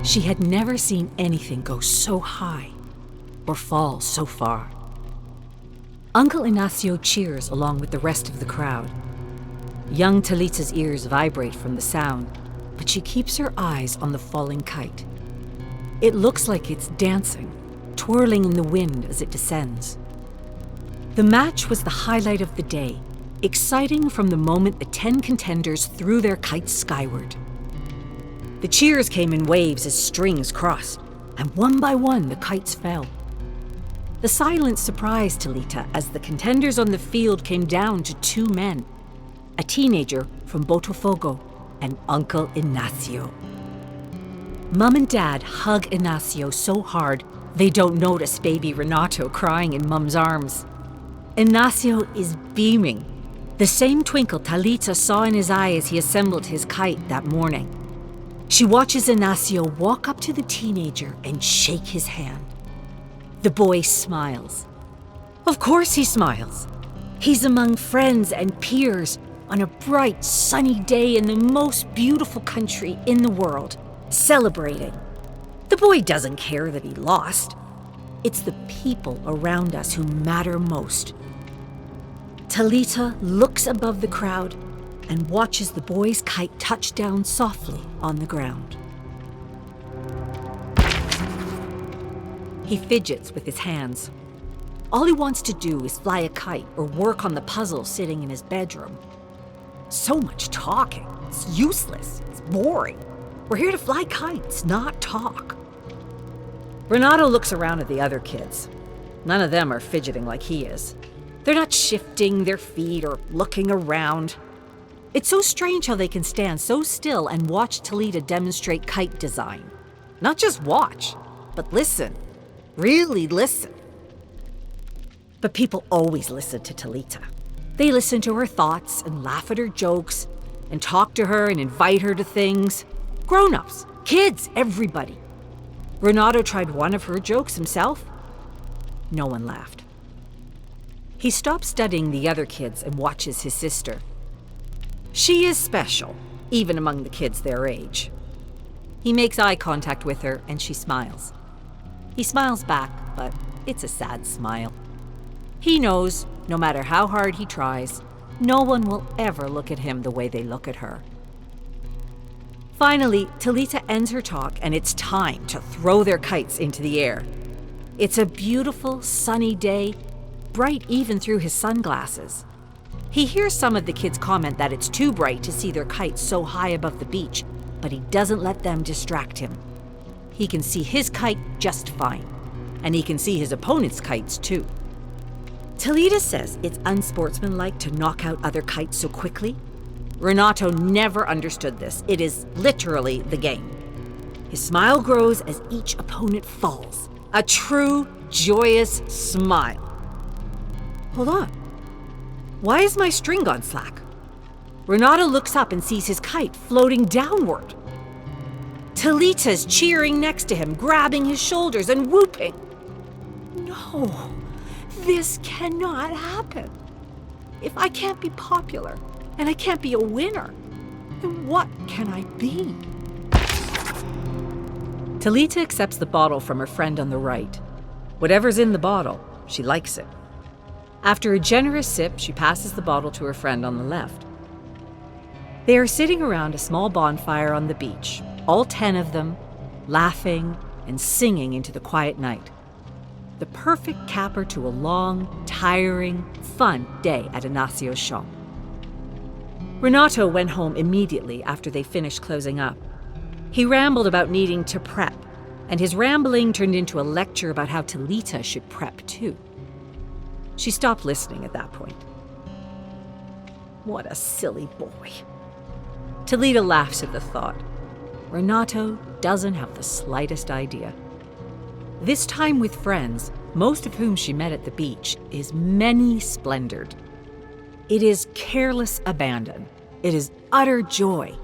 She had never seen anything go so high or fall so far. Uncle Ignacio cheers along with the rest of the crowd. Young Thalita's ears vibrate from the sound, but she keeps her eyes on the falling kite. It looks like it's dancing, twirling in the wind as it descends. The match was the highlight of the day, exciting from the moment the 10 contenders threw their kites skyward. The cheers came in waves as strings crossed, and one by one the kites fell. The silence surprised Thalita as the contenders on the field came down to 2 men, a teenager from Botafogo and Uncle Ignacio. Mom and Dad hug Ignacio so hard they don't notice baby Renato crying in Mom's arms. Ignacio is beaming, the same twinkle Thalita saw in his eye as he assembled his kite that morning. She watches Ignacio walk up to the teenager and shake his hand. The boy smiles. Of course he smiles. He's among friends and peers on a bright, sunny day in the most beautiful country in the world, celebrating. The boy doesn't care that he lost. It's the people around us who matter most. Thalita looks above the crowd and watches the boy's kite touch down softly on the ground. He fidgets with his hands. All he wants to do is fly a kite or work on the puzzle sitting in his bedroom. So much talking. It's useless. It's boring. We're here to fly kites, not talk. Renato looks around at the other kids. None of them are fidgeting like he is. They're not shifting their feet or looking around. It's so strange how they can stand so still and watch Thalita demonstrate kite design. Not just watch, but listen. Really listen. But people always listen to Thalita. They listen to her thoughts and laugh at her jokes and talk to her and invite her to things. Grown-ups, kids, everybody. Renato tried one of her jokes himself. No one laughed. He stops studying the other kids and watches his sister. She is special, even among the kids their age. He makes eye contact with her and she smiles. He smiles back, but it's a sad smile. He knows, no matter how hard he tries, no one will ever look at him the way they look at her. Finally, Thalita ends her talk and it's time to throw their kites into the air. It's a beautiful, sunny day, bright even through his sunglasses. He hears some of the kids comment that it's too bright to see their kites so high above the beach, but he doesn't let them distract him. He can see his kite just fine, and he can see his opponent's kites too. Thalita says it's unsportsmanlike to knock out other kites so quickly. Renato never understood this. It is literally the game. His smile grows as each opponent falls. A true, joyous smile. Hold on. Why is my string gone slack? Renato looks up and sees his kite floating downward. Thalita's cheering next to him, grabbing his shoulders and whooping. No, this cannot happen. If I can't be popular and I can't be a winner, then what can I be? Thalita accepts the bottle from her friend on the right. Whatever's in the bottle, she likes it. After a generous sip, she passes the bottle to her friend on the left. They are sitting around a small bonfire on the beach, all 10 of them, laughing and singing into the quiet night. The perfect capper to a long, tiring, fun day at Ignacio's shop. Renato went home immediately after they finished closing up. He rambled about needing to prep, and his rambling turned into a lecture about how Thalita should prep too. She stopped listening at that point. What a silly boy. Thalita laughs at the thought. Renato doesn't have the slightest idea. This time with friends, most of whom she met at the beach, is many-splendored. It is careless abandon. It is utter joy.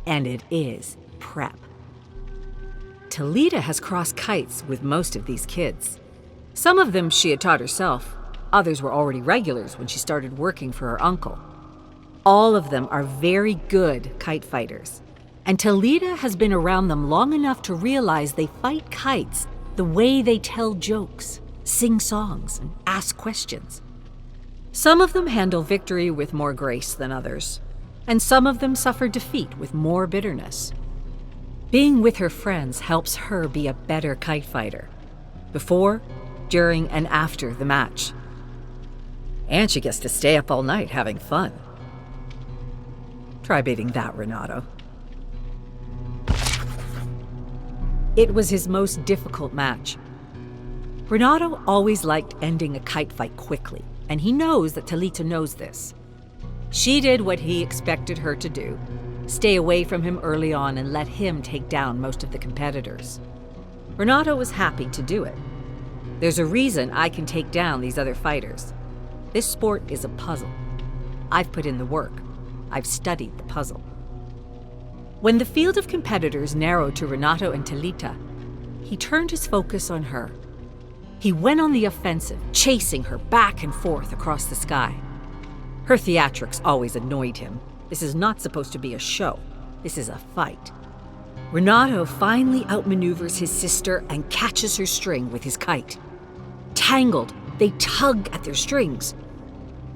And it is prep. Thalita has crossed kites with most of these kids. Some of them she had taught herself. Others were already regulars when she started working for her uncle. All of them are very good kite fighters. And Thalita has been around them long enough to realize they fight kites the way they tell jokes, sing songs, and ask questions. Some of them handle victory with more grace than others, and some of them suffer defeat with more bitterness. Being with her friends helps her be a better kite fighter, before, during, and after the match. And she gets to stay up all night having fun. Try beating that, Renato. It was his most difficult match. Renato always liked ending a kite fight quickly, and he knows that Thalita knows this. She did what he expected her to do, stay away from him early on and let him take down most of the competitors. Renato was happy to do it. There's a reason I can take down these other fighters. This sport is a puzzle. I've put in the work. I've studied the puzzle. When the field of competitors narrowed to Renato and Thalita, he turned his focus on her. He went on the offensive, chasing her back and forth across the sky. Her theatrics always annoyed him. This is not supposed to be a show. This is a fight. Renato finally outmaneuvers his sister and catches her string with his kite. Tangled, they tug at their strings.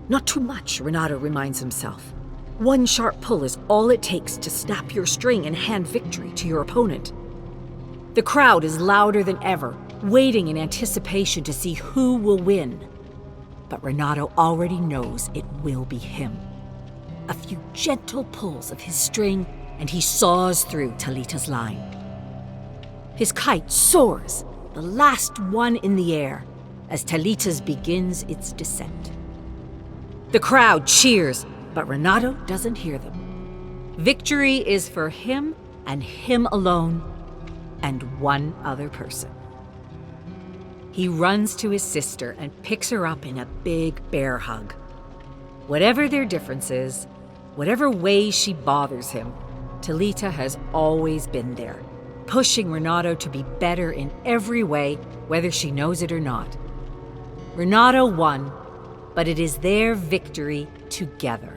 Not too much, Renato reminds himself. One sharp pull is all it takes to snap your string and hand victory to your opponent. The crowd is louder than ever, waiting in anticipation to see who will win. But Renato already knows it will be him. A few gentle pulls of his string, and he saws through Thalita's line. His kite soars, the last one in the air, as Thalita's begins its descent. The crowd cheers, but Renato doesn't hear them. Victory is for him and him alone, and one other person. He runs to his sister and picks her up in a big bear hug. Whatever their differences, whatever way she bothers him, Thalita has always been there, pushing Renato to be better in every way, whether she knows it or not. Renato won, but it is their victory together.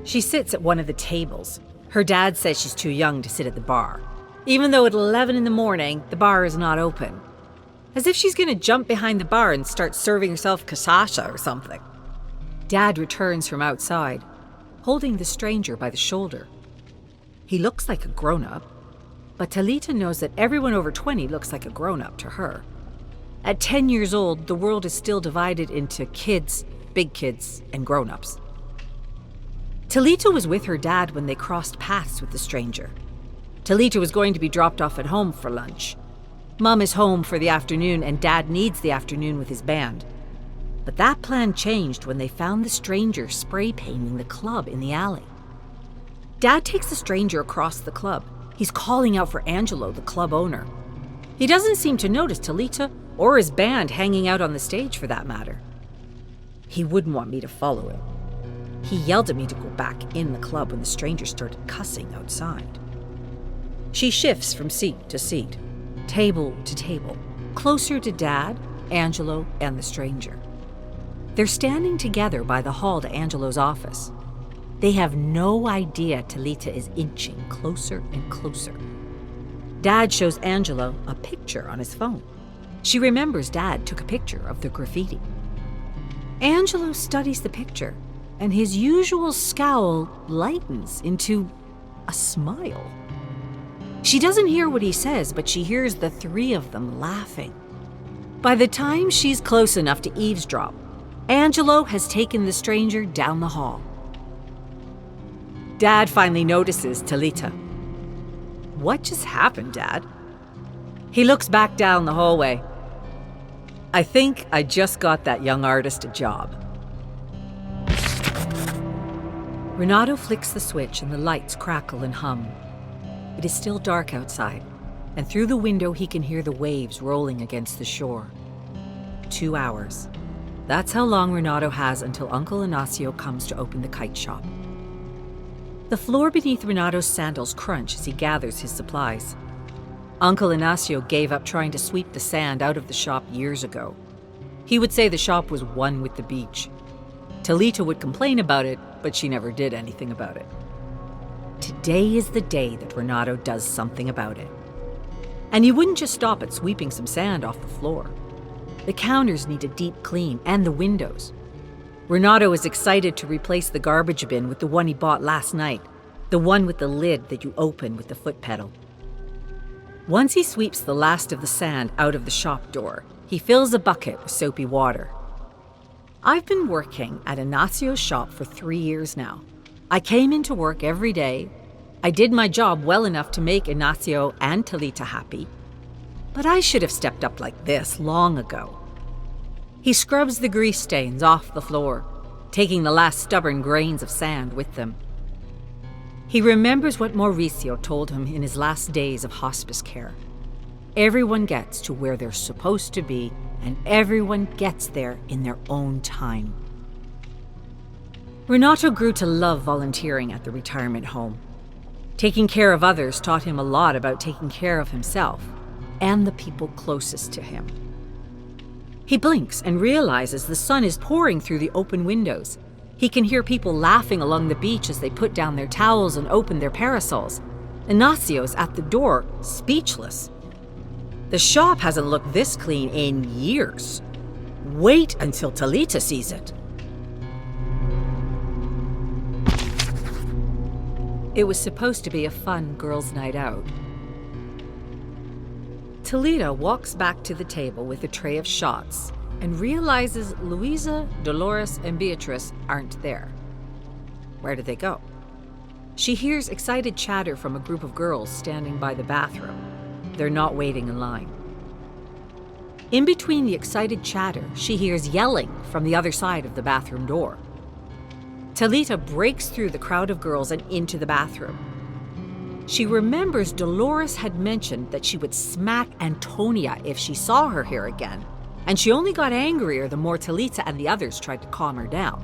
She sits at one of the tables. Her dad says she's too young to sit at the bar, even though at 11 in the morning, the bar is not open. As if she's going to jump behind the bar and start serving herself cachaça or something. Dad returns from outside, holding the stranger by the shoulder. He looks like a grown-up, but Thalita knows that everyone over 20 looks like a grown-up to her. At 10 years old, the world is still divided into kids, big kids, and grown-ups. Thalita was with her dad when they crossed paths with the stranger. Thalita was going to be dropped off at home for lunch. Mom is home for the afternoon, and Dad needs the afternoon with his band. But that plan changed when they found the stranger spray painting the club in the alley. Dad takes the stranger across the club. He's calling out for Angelo, the club owner. He doesn't seem to notice Thalita or his band hanging out on the stage for that matter. He wouldn't want me to follow him. He yelled at me to go back in the club when the stranger started cussing outside. She shifts from seat to seat, table to table, closer to Dad, Angelo, and the stranger. They're standing together by the hall to Angelo's office. They have no idea Thalita is inching closer and closer. Dad shows Angelo a picture on his phone. She remembers Dad took a picture of the graffiti. Angelo studies the picture, and his usual scowl lightens into a smile. She doesn't hear what he says, but she hears the three of them laughing. By the time she's close enough to eavesdrop, Angelo has taken the stranger down the hall. Dad finally notices Thalita. What just happened, Dad? He looks back down the hallway. I think I just got that young artist a job. Renato flicks the switch and the lights crackle and hum. It is still dark outside, and through the window he can hear the waves rolling against the shore. 2 hours. That's how long Renato has until Uncle Ignacio comes to open the kite shop. The floor beneath Renato's sandals crunch as he gathers his supplies. Uncle Ignacio gave up trying to sweep the sand out of the shop years ago. He would say the shop was one with the beach. Thalita would complain about it, but she never did anything about it. today is the day that Renato does something about it. And he wouldn't just stop at sweeping some sand off the floor. The counters need a deep clean, and the windows. Renato is excited to replace the garbage bin with the one he bought last night, the one with the lid that you open with the foot pedal. Once he sweeps the last of the sand out of the shop door, he fills a bucket with soapy water. I've been working at Ignacio's shop for 3 years now. I came into work every day. I did my job well enough to make Ignacio and Thalita happy. But I should have stepped up like this long ago. He scrubs the grease stains off the floor, taking the last stubborn grains of sand with them. He remembers what Mauricio told him in his last days of hospice care. Everyone gets to where they're supposed to be, and everyone gets there in their own time. Renato grew to love volunteering at the retirement home. Taking care of others taught him a lot about taking care of himself and the people closest to him. He blinks and realizes the sun is pouring through the open windows. He can hear people laughing along the beach as they put down their towels and open their parasols. Ignacio's at the door, speechless. The shop hasn't looked this clean in years. Wait until Thalita sees it. It was supposed to be a fun girls' night out. Thalita walks back to the table with a tray of shots and realizes Luisa, Dolores, and Beatrice aren't there. Where did they go? She hears excited chatter from a group of girls standing by the bathroom. They're not waiting in line. In between the excited chatter, she hears yelling from the other side of the bathroom door. Thalita breaks through the crowd of girls and into the bathroom. She remembers Dolores had mentioned that she would smack Antonia if she saw her here again, and she only got angrier the more Thalita and the others tried to calm her down.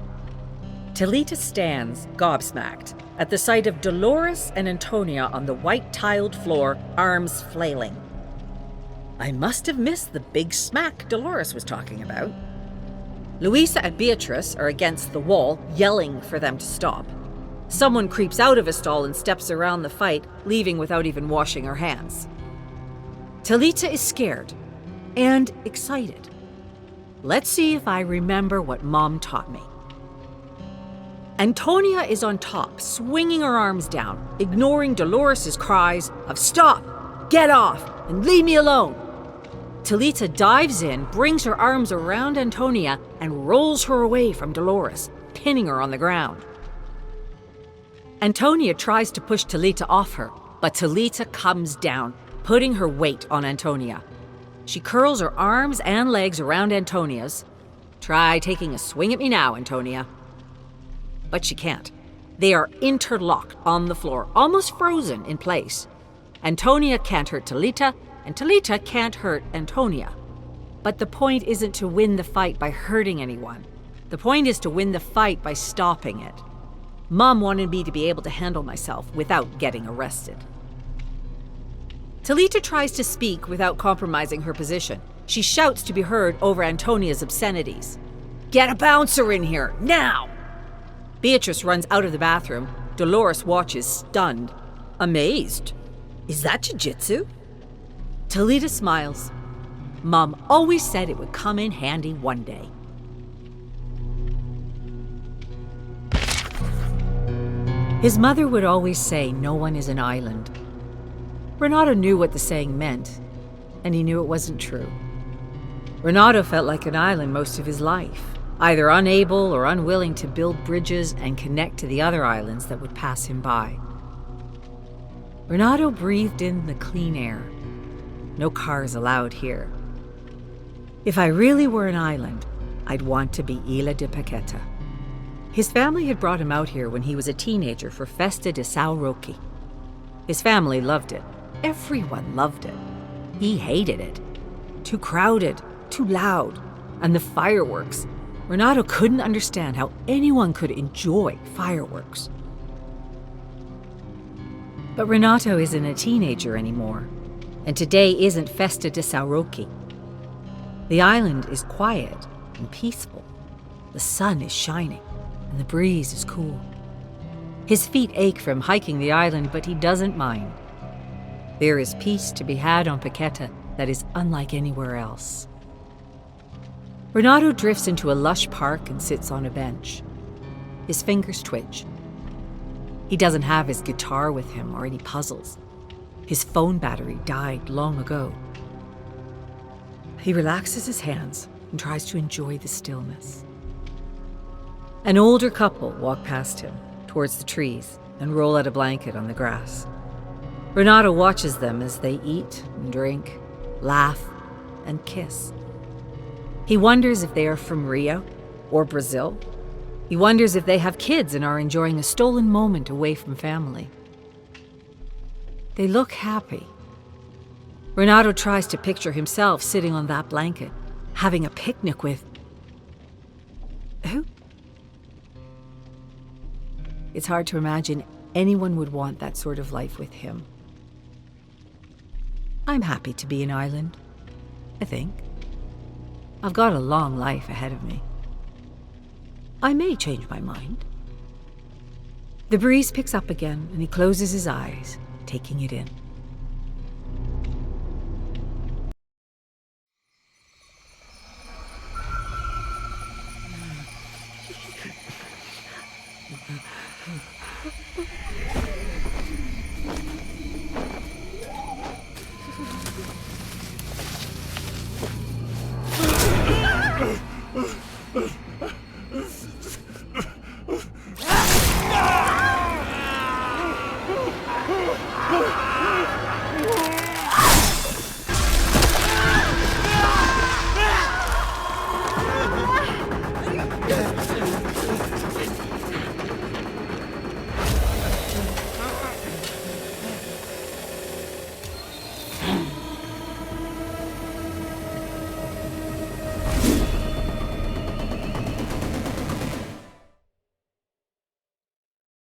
Thalita stands, gobsmacked, at the sight of Dolores and Antonia on the white tiled floor, arms flailing. I must have missed the big smack Dolores was talking about. Luisa and Beatrice are against the wall, yelling for them to stop. Someone creeps out of a stall and steps around the fight, leaving without even washing her hands. Thalita is scared and excited. Let's see if I remember what Mom taught me. Antonia is on top, swinging her arms down, ignoring Dolores' cries of "Stop! Get off! And leave me alone!" Thalita dives in, brings her arms around Antonia, and rolls her away from Dolores, pinning her on the ground. Antonia tries to push Thalita off her, but Thalita comes down, putting her weight on Antonia. She curls her arms and legs around Antonia's. Try taking a swing at me now, Antonia. But she can't. They are interlocked on the floor, almost frozen in place. Antonia can't hurt Thalita, and Thalita can't hurt Antonia. But the point isn't to win the fight by hurting anyone. The point is to win the fight by stopping it. Mom wanted me to be able to handle myself without getting arrested. Thalita tries to speak without compromising her position. She shouts to be heard over Antonia's obscenities. "Get a bouncer in here, now!" Beatrice runs out of the bathroom. Dolores watches, stunned, amazed. "Is that jiu-jitsu?" Thalita smiles. Mom always said it would come in handy one day. His mother would always say, "No one is an island." Renato knew what the saying meant, and he knew it wasn't true. Renato felt like an island most of his life, either unable or unwilling to build bridges and connect to the other islands that would pass him by. Renato breathed in the clean air. No cars allowed here. If I really were an island, I'd want to be Isla de Paqueta. His family had brought him out here when he was a teenager for Festa de São Roque. His family loved it. Everyone loved it. He hated it. Too crowded, too loud, and the fireworks. Renato couldn't understand how anyone could enjoy fireworks. But Renato isn't a teenager anymore, and today isn't Festa de São Roque. The island is quiet and peaceful. The sun is shining, and the breeze is cool. His feet ache from hiking the island, but he doesn't mind. There is peace to be had on Paqueta that is unlike anywhere else. Renato drifts into a lush park and sits on a bench. His fingers twitch. He doesn't have his guitar with him or any puzzles. His phone battery died long ago. He relaxes his hands and tries to enjoy the stillness. An older couple walk past him, towards the trees, and roll out a blanket on the grass. Renato watches them as they eat and drink, laugh, and kiss. He wonders if they are from Rio or Brazil. He wonders if they have kids and are enjoying a stolen moment away from family. They look happy. Renato tries to picture himself sitting on that blanket, having a picnic with... who? It's hard to imagine anyone would want that sort of life with him. I'm happy to be an island, I think. I've got a long life ahead of me. I may change my mind. The breeze picks up again, and he closes his eyes, taking it in.